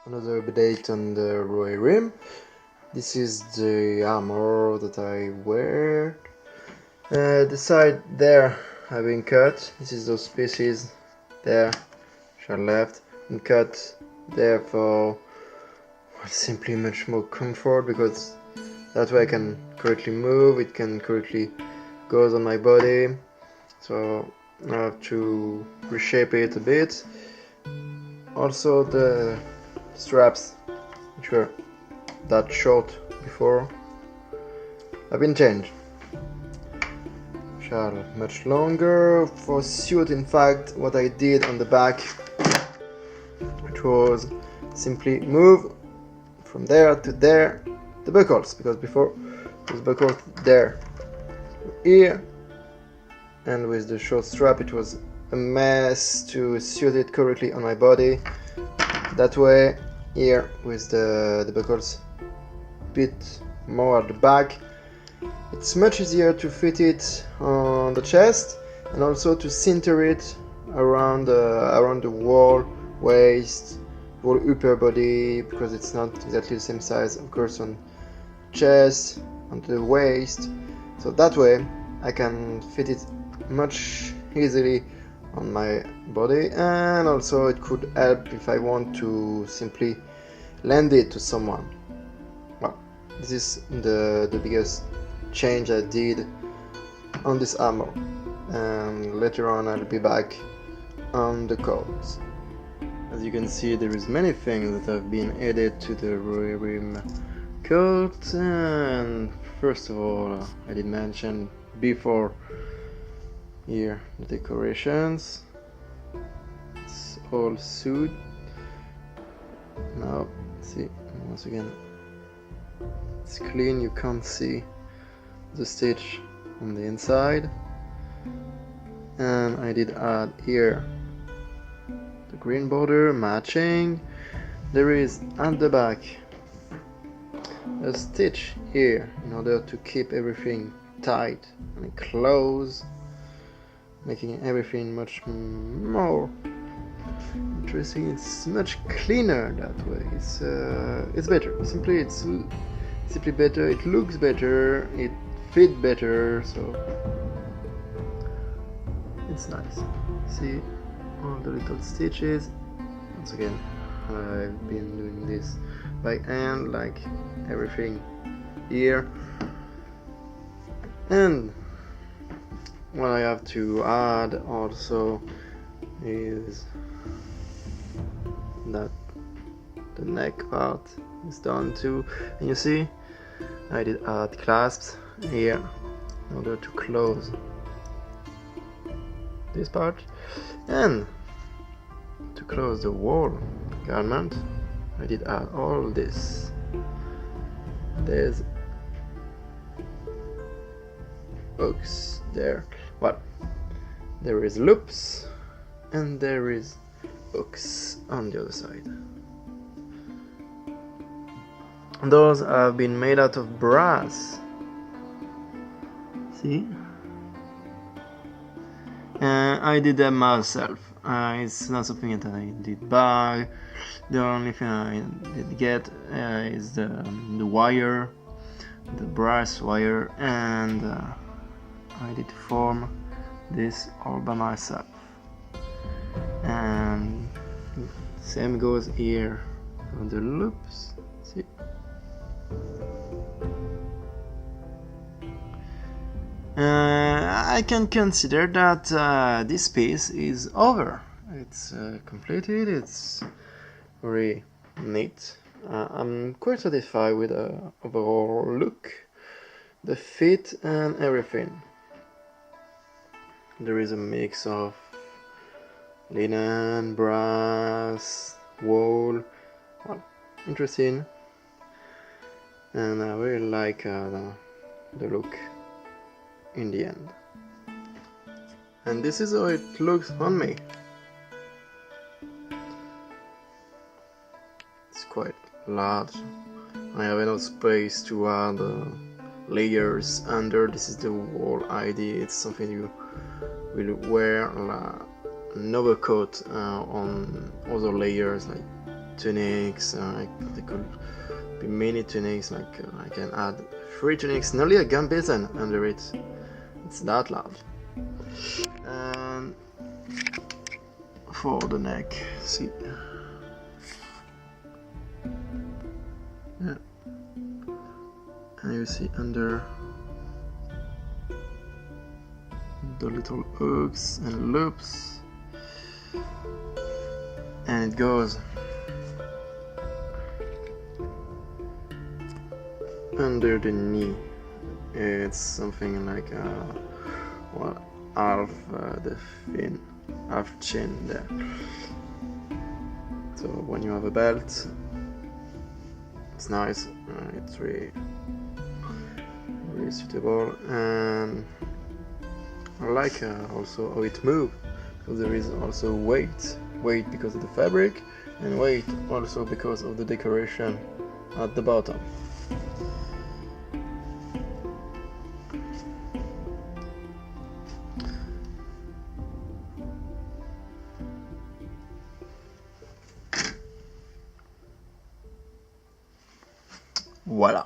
another update on the Rohirrim. This is the armor that I wear. The side there have been cut. This is those pieces there, which are left, and cut there for simply much more comfort, because that way I can correctly move, it can correctly goes on my body. So I have to reshape it a bit. Also the straps, which were that short before, have been changed, which are much longer. For suit, in fact, what I did on the back, which was simply move from there to there the buckles, because before it was buckled there here, and with the short strap it was a mess to suit it correctly on my body. That way, here with the buckles a bit more at the back, it's much easier to fit it on the chest, and also to center it around the wall, waist, whole upper body, because it's not exactly the same size, of course, on chest, on the waist. So that way I can fit it much easily on my body, and also it could help if I want to simply lend it to someone. Well, this is the biggest change I did on this armor, and later on I'll be back on the coats. As you can see, there is many things that have been added to the Rohirrim coat, and first of all, I did mention before here the decorations. It's all suit. Now see, once again it's clean, you can't see the stitch on the inside. And I did add here the green border matching. There is at the back a stitch here in order to keep everything tight and close, making everything much more interesting. It's much cleaner that way. It's better. It's simply better. It looks better. It fits better. So it's nice. See all the little stitches. Once again, I've been doing this by hand, like everything here. And what I have to add also is that the neck part is done too, and you see I did add clasps here in order to close this part, and to close the whole garment I did add all this. There's hooks there. Well, there is loops and there is hooks on the other side. Those have been made out of brass. See? I did them myself. It's not something that I did buy. The only thing I did get is the wire, the brass wire, and I did form this all by myself. And same goes here on the loops. See? I can consider that this piece is over. It's completed. It's very neat. I'm quite satisfied with the overall look, the fit, and everything. There is a mix of linen, brass, wool. Well, interesting, and I really like the look in the end. And this is how it looks on me. It's quite large. I have enough space to add layers under. This is the whole idea. It's something you will wear an overcoat on other layers, like tunics, they could be mini tunics, like I can add 3 tunics, nearly a gambizon under it. It's that loud. And for the neck, see, yeah, and you see under the little hooks and loops, and it goes under the knee. It's something like well, half the fin, half chin there. So when you have a belt, it's nice. It's really suitable, and I like also how it moves, because there is also weight because of the fabric, and weight also because of the decoration at the bottom. Voilà.